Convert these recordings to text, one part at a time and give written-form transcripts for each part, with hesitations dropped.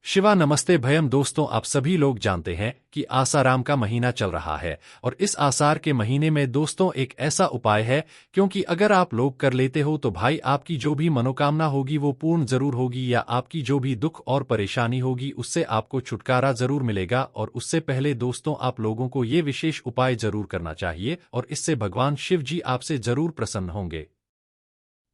शिवा नमस्ते भयम दोस्तों, आप सभी लोग जानते हैं कि आसाराम का महीना चल रहा है और इस आसार के महीने में दोस्तों एक ऐसा उपाय है क्योंकि अगर आप लोग कर लेते हो तो भाई आपकी जो भी मनोकामना होगी वो पूर्ण जरूर होगी, या आपकी जो भी दुख और परेशानी होगी उससे आपको छुटकारा जरूर मिलेगा। और उससे पहले दोस्तों आप लोगों को ये विशेष उपाय जरूर करना चाहिए और इससे भगवान शिव जी आपसे जरूर प्रसन्न होंगे।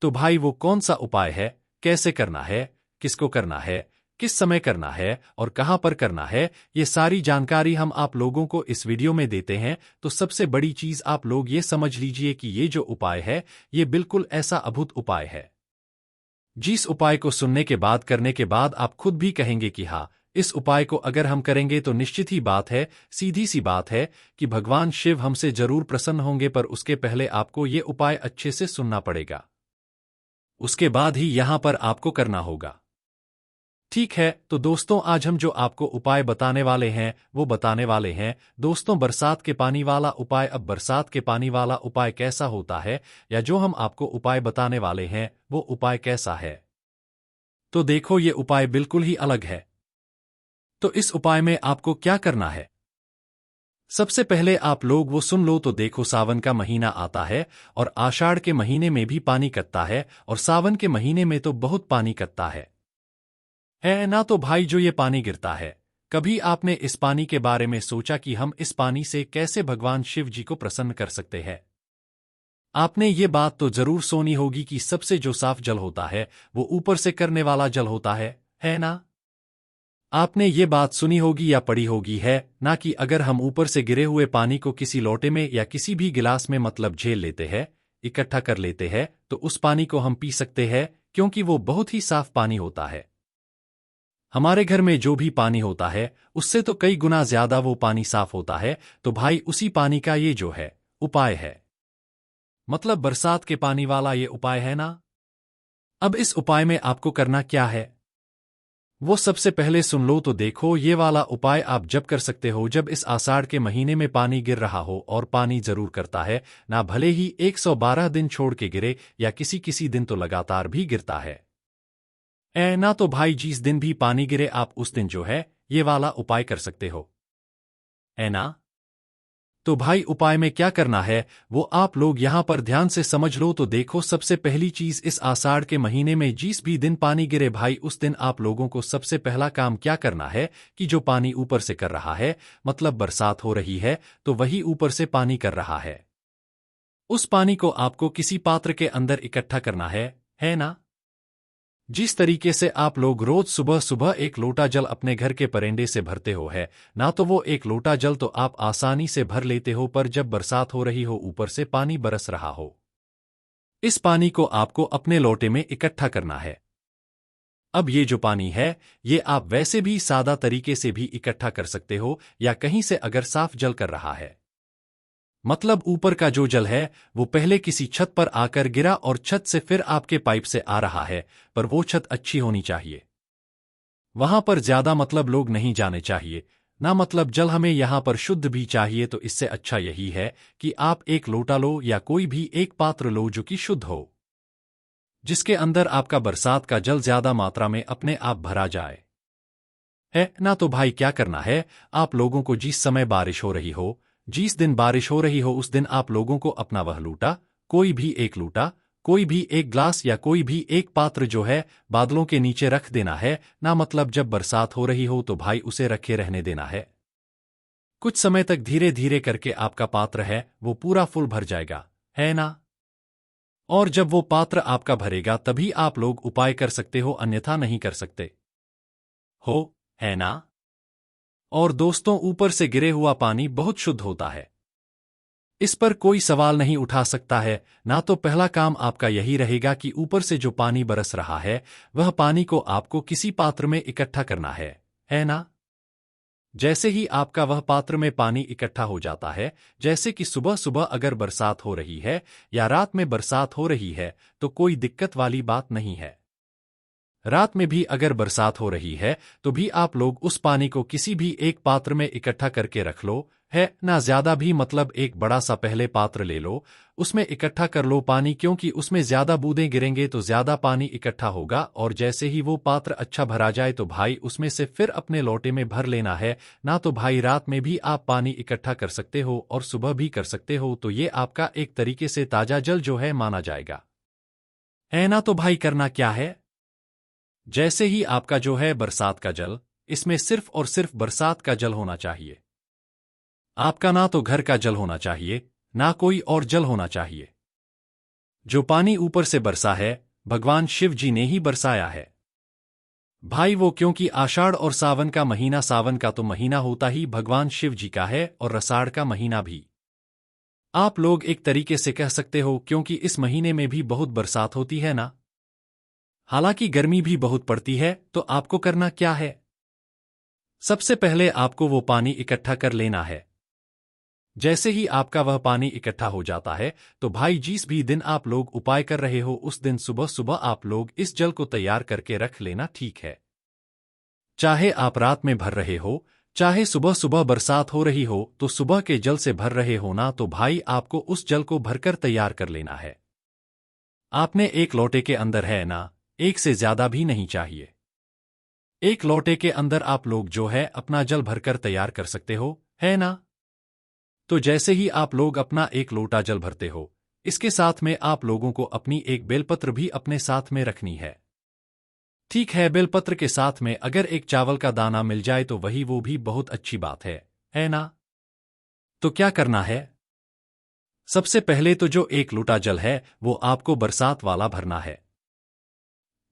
तो भाई वो कौन सा उपाय है, कैसे करना है, किसको करना है, किस समय करना है और कहां पर करना है, ये सारी जानकारी हम आप लोगों को इस वीडियो में देते हैं। तो सबसे बड़ी चीज आप लोग ये समझ लीजिए कि ये जो उपाय है ये बिल्कुल ऐसा अद्भुत उपाय है जिस उपाय को सुनने के बाद करने के बाद आप खुद भी कहेंगे कि हाँ, इस उपाय को अगर हम करेंगे तो निश्चित ही बात है, सीधी सी बात है कि भगवान शिव हमसे जरूर प्रसन्न होंगे। पर उसके पहले आपको ये उपाय अच्छे से सुनना पड़ेगा, उसके बाद ही यहां पर आपको करना होगा। ठीक है, तो दोस्तों आज हम जो आपको उपाय बताने वाले हैं वो बताने वाले हैं दोस्तों बरसात के पानी वाला उपाय। अब बरसात के पानी वाला उपाय कैसा होता है, या जो हम आपको उपाय बताने वाले हैं वो उपाय कैसा है, तो देखो ये उपाय बिल्कुल ही अलग है। तो इस उपाय में आपको क्या करना है, सबसे पहले आप लोग वो सुन लो। तो देखो सावन का महीना आता है और आषाढ़ के महीने में भी पानी कटता है और सावन के महीने में तो बहुत पानी कटता है ना। तो भाई जो ये पानी गिरता है, कभी आपने इस पानी के बारे में सोचा कि हम इस पानी से कैसे भगवान शिव जी को प्रसन्न कर सकते हैं? आपने ये बात तो जरूर सुनी होगी कि सबसे जो साफ जल होता है वो ऊपर से करने वाला जल होता है ना? आपने ये बात सुनी होगी या पढ़ी होगी है ना कि अगर हम ऊपर से गिरे हुए पानी को किसी लोटे में या किसी भी गिलास में मतलब झेल लेते हैं, इकट्ठा कर लेते हैं, तो उस पानी को हम पी सकते हैं क्योंकि वो बहुत ही साफ पानी होता है। हमारे घर में जो भी पानी होता है उससे तो कई गुना ज्यादा वो पानी साफ होता है। तो भाई उसी पानी का ये जो है उपाय है, मतलब बरसात के पानी वाला ये उपाय है ना। अब इस उपाय में आपको करना क्या है वो सबसे पहले सुन लो। तो देखो ये वाला उपाय आप जब कर सकते हो जब इस आषाढ़ के महीने में पानी गिर रहा हो, और पानी जरूर करता है ना, भले ही 112 दिन छोड़ के गिरे या किसी किसी दिन तो लगातार भी गिरता है ना। तो भाई जिस दिन भी पानी गिरे आप उस दिन जो है ये वाला उपाय कर सकते हो, है ना। तो भाई उपाय में क्या करना है वो आप लोग यहां पर ध्यान से समझ लो। तो देखो सबसे पहली चीज, इस आषाढ़ के महीने में जिस भी दिन पानी गिरे भाई उस दिन आप लोगों को सबसे पहला काम क्या करना है कि जो पानी ऊपर से कर रहा है, मतलब बरसात हो रही है तो वही ऊपर से पानी कर रहा है, उस पानी को आपको किसी पात्र के अंदर इकट्ठा करना है ना। जिस तरीके से आप लोग रोज सुबह सुबह एक लोटा जल अपने घर के परेंडे से भरते हो है ना, तो वो एक लोटा जल तो आप आसानी से भर लेते हो, पर जब बरसात हो रही हो ऊपर से पानी बरस रहा हो, इस पानी को आपको अपने लोटे में इकट्ठा करना है। अब ये जो पानी है ये आप वैसे भी सादा तरीके से भी इकट्ठा कर सकते हो, या कहीं से अगर साफ जल कर रहा है, मतलब ऊपर का जो जल है वो पहले किसी छत पर आकर गिरा और छत से फिर आपके पाइप से आ रहा है, पर वो छत अच्छी होनी चाहिए, वहां पर ज्यादा मतलब लोग नहीं जाने चाहिए ना, मतलब जल हमें यहां पर शुद्ध भी चाहिए। तो इससे अच्छा यही है कि आप एक लोटा लो या कोई भी एक पात्र लो जो कि शुद्ध हो, जिसके अंदर आपका बरसात का जल ज्यादा मात्रा में अपने आप भरा जाए, है ना। तो भाई क्या करना है, आप लोगों को जिस समय बारिश हो रही हो, जिस दिन बारिश हो रही हो उस दिन आप लोगों को अपना वह लूटा, कोई भी एक लूटा, कोई भी एक ग्लास या कोई भी एक पात्र जो है बादलों के नीचे रख देना है ना, मतलब जब बरसात हो रही हो तो भाई उसे रखे रहने देना है। कुछ समय तक धीरे धीरे करके आपका पात्र है वो पूरा फुल भर जाएगा, है ना। और जब वो पात्र आपका भरेगा तभी आप लोग उपाय कर सकते हो, अन्यथा नहीं कर सकते हो, है ना। और दोस्तों ऊपर से गिरे हुआ पानी बहुत शुद्ध होता है, इस पर कोई सवाल नहीं उठा सकता है ना। तो पहला काम आपका यही रहेगा कि ऊपर से जो पानी बरस रहा है वह पानी को आपको किसी पात्र में इकट्ठा करना है ना। जैसे ही आपका वह पात्र में पानी इकट्ठा हो जाता है, जैसे कि सुबह सुबह अगर बरसात हो रही है या रात में बरसात हो रही है तो कोई दिक्कत वाली बात नहीं है। रात में भी अगर बरसात हो रही है तो भी आप लोग उस पानी को किसी भी एक पात्र में इकट्ठा करके रख लो, है ना। ज्यादा भी मतलब एक बड़ा सा पहले पात्र ले लो, उसमें इकट्ठा कर लो पानी, क्योंकि उसमें ज्यादा बूंदें गिरेंगे तो ज्यादा पानी इकट्ठा होगा। और जैसे ही वो पात्र अच्छा भरा जाए तो भाई उसमें से फिर अपने लोटे में भर लेना है ना। तो भाई रात में भी आप पानी इकट्ठा कर सकते हो और सुबह भी कर सकते हो, तो ये आपका एक तरीके से ताजा जल जो है माना जाएगा, है ना। तो भाई करना क्या है, जैसे ही आपका जो है बरसात का जल, इसमें सिर्फ और सिर्फ बरसात का जल होना चाहिए। आपका ना तो घर का जल होना चाहिए, ना कोई और जल होना चाहिए। जो पानी ऊपर से बरसा है, भगवान शिव जी ने ही बरसाया है भाई वो, क्योंकि आषाढ़ और सावन का महीना, सावन का तो महीना होता ही भगवान शिव जी का है, और रसाड़ का महीना भी आप लोग एक तरीके से कह सकते हो, क्योंकि इस महीने में भी बहुत बरसात होती है ना। हालांकि गर्मी भी बहुत पड़ती है। तो आपको करना क्या है, सबसे पहले आपको वो पानी इकट्ठा कर लेना है। जैसे ही आपका वह पानी इकट्ठा हो जाता है तो भाई जिस भी दिन आप लोग उपाय कर रहे हो उस दिन सुबह सुबह आप लोग इस जल को तैयार करके रख लेना, ठीक है। चाहे आप रात में भर रहे हो, चाहे सुबह सुबह बरसात हो रही हो, तो सुबह के जल से भर रहे हो ना, तो भाई आपको उस जल को भरकर तैयार कर लेना है। आपने एक लोटे के अंदर, है ना, एक से ज्यादा भी नहीं चाहिए। एक लोटे के अंदर आप लोग जो है अपना जल भरकर तैयार कर सकते हो, है ना। तो जैसे ही आप लोग अपना एक लोटा जल भरते हो, इसके साथ में आप लोगों को अपनी एक बेलपत्र भी अपने साथ में रखनी है, ठीक है। बेलपत्र के साथ में अगर एक चावल का दाना मिल जाए तो वो भी बहुत अच्छी बात है ना। तो क्या करना है, सबसे पहले तो जो एक लोटा जल है वो आपको बरसात वाला भरना है।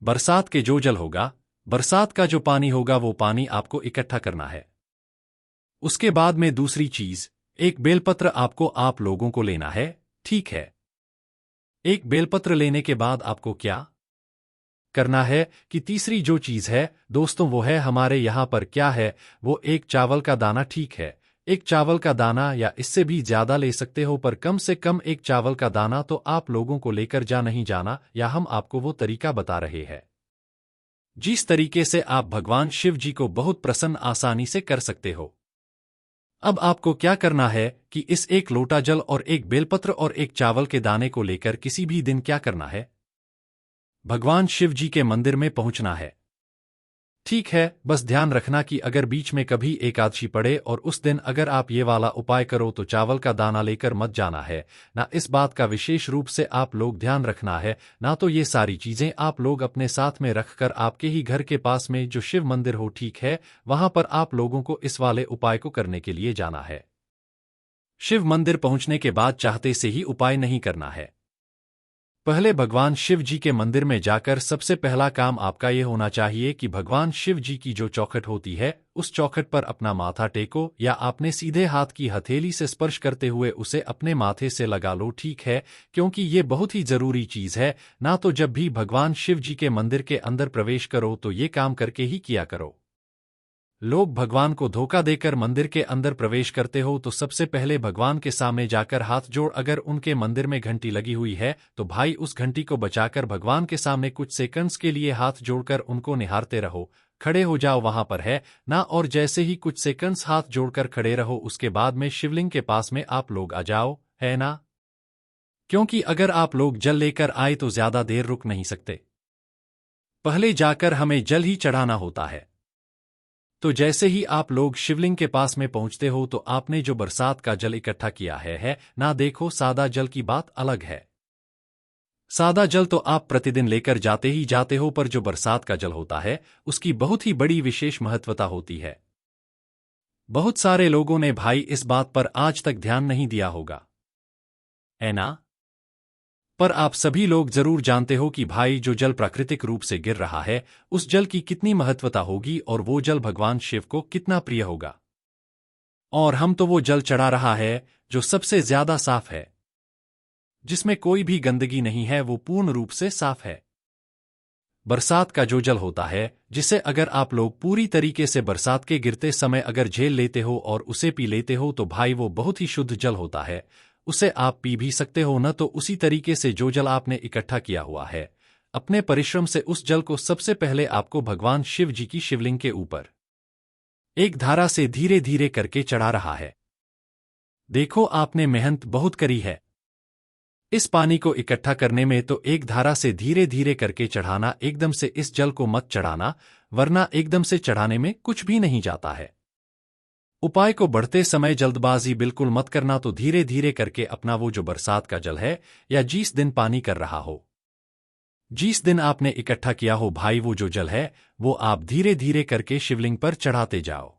बरसात के जो जल होगा, बरसात का जो पानी होगा, वो पानी आपको इकट्ठा करना है। उसके बाद में दूसरी चीज, एक बेलपत्र आपको आप लोगों को लेना है, ठीक है। एक बेलपत्र लेने के बाद आपको क्या करना है कि तीसरी जो चीज है दोस्तों, वो है हमारे यहां पर क्या है, वो एक चावल का दाना, ठीक है। एक चावल का दाना या इससे भी ज्यादा ले सकते हो, पर कम से कम एक चावल का दाना तो आप लोगों को लेकर जा नहीं जाना, या हम आपको वो तरीका बता रहे हैं जिस तरीके से आप भगवान शिव जी को बहुत प्रसन्न आसानी से कर सकते हो। अब आपको क्या करना है कि इस एक लोटा जल और एक बेलपत्र और एक चावल के दाने को लेकर किसी भी दिन क्या करना है, भगवान शिव जी के मंदिर में पहुंचना है, ठीक है। बस ध्यान रखना कि अगर बीच में कभी एकादशी पड़े और उस दिन अगर आप ये वाला उपाय करो तो चावल का दाना लेकर मत जाना है ना। इस बात का विशेष रूप से आप लोग ध्यान रखना है ना। तो ये सारी चीजें आप लोग अपने साथ में रखकर आपके ही घर के पास में जो शिव मंदिर हो, ठीक है, वहां पर आप लोगों को इस वाले उपाय को करने के लिए जाना है। शिव मंदिर पहुंचने के बाद चाहते से ही उपाय नहीं करना है। पहले भगवान शिव जी के मंदिर में जाकर सबसे पहला काम आपका ये होना चाहिए कि भगवान शिव जी की जो चौखट होती है उस चौखट पर अपना माथा टेको, या आपने सीधे हाथ की हथेली से स्पर्श करते हुए उसे अपने माथे से लगा लो, ठीक है, क्योंकि ये बहुत ही जरूरी चीज है ना। तो जब भी भगवान शिव जी के मंदिर के अंदर प्रवेश करो तो ये काम करके ही किया करो। लोग भगवान को धोखा देकर मंदिर के अंदर प्रवेश करते हो तो सबसे पहले भगवान के सामने जाकर हाथ जोड़, अगर उनके मंदिर में घंटी लगी हुई है तो भाई उस घंटी को बचाकर भगवान के सामने कुछ सेकंड्स के लिए हाथ जोड़कर उनको निहारते रहो। खड़े हो जाओ वहां पर, है ना, और जैसे ही कुछ सेकंड्स हाथ जोड़कर खड़े रहो उसके बाद में शिवलिंग के पास में आप लोग आ जाओ, है ना, क्योंकि अगर आप लोग जल लेकर आए तो ज्यादा देर रुक नहीं सकते, पहले जाकर हमें जल ही चढ़ाना होता है। तो जैसे ही आप लोग शिवलिंग के पास में पहुंचते हो तो आपने जो बरसात का जल इकट्ठा किया है ना, देखो सादा जल की बात अलग है। सादा जल तो आप प्रतिदिन लेकर जाते ही जाते हो, पर जो बरसात का जल होता है उसकी बहुत ही बड़ी विशेष महत्वता होती है। बहुत सारे लोगों ने भाई इस बात पर आज तक ध्यान नहीं दिया होगा, है ना। पर आप सभी लोग जरूर जानते हो कि भाई जो जल प्राकृतिक रूप से गिर रहा है उस जल की कितनी महत्वता होगी, और वो जल भगवान शिव को कितना प्रिय होगा। और हम तो वो जल चढ़ा रहा है जो सबसे ज्यादा साफ है, जिसमें कोई भी गंदगी नहीं है, वो पूर्ण रूप से साफ है। बरसात का जो जल होता है, जिसे अगर आप लोग पूरी तरीके से बरसात के गिरते समय अगर झेल लेते हो और उसे पी लेते हो तो भाई वो बहुत ही शुद्ध जल होता है। उसे आप पी भी सकते हो न। तो उसी तरीके से जो जल आपने इकट्ठा किया हुआ है अपने परिश्रम से, उस जल को सबसे पहले आपको भगवान शिव जी की शिवलिंग के ऊपर एक धारा से धीरे धीरे करके चढ़ा रहा है। देखो आपने मेहनत बहुत करी है। इस पानी को इकट्ठा करने में तो एक धारा से धीरे धीरे करके चढ़ाना, एकदम से इस जल को मत चढ़ाना, वरना एकदम से चढ़ाने में कुछ भी नहीं जाता है। उपाय को बढ़ते समय जल्दबाजी बिल्कुल मत करना, तो धीरे धीरे करके अपना वो जो बरसात का जल है या जिस दिन पानी कर रहा हो, जिस दिन आपने इकट्ठा किया हो भाई, वो जो जल है वो आप धीरे धीरे करके शिवलिंग पर चढ़ाते जाओ।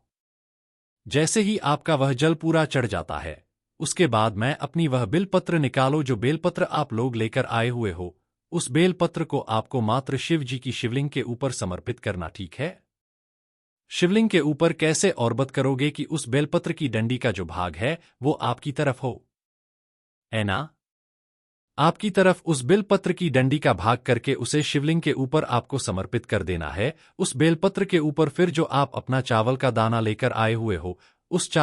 जैसे ही आपका वह जल पूरा चढ़ जाता है, उसके बाद मैं अपनी वह बेलपत्र निकालो, जो बेलपत्र आप लोग लेकर आए हुए हो, उस बेलपत्र को आपको मात्र शिव जी की शिवलिंग के ऊपर समर्पित करना, ठीक है? शिवलिंग के ऊपर कैसे औरबत करोगे कि उस बेलपत्र की डंडी का जो भाग है वो आपकी तरफ हो, है ना? आपकी तरफ उस बेलपत्र की डंडी का भाग करके उसे शिवलिंग के ऊपर आपको समर्पित कर देना है। उस बेलपत्र के ऊपर फिर जो आप अपना चावल का दाना लेकर आए हुए हो, उस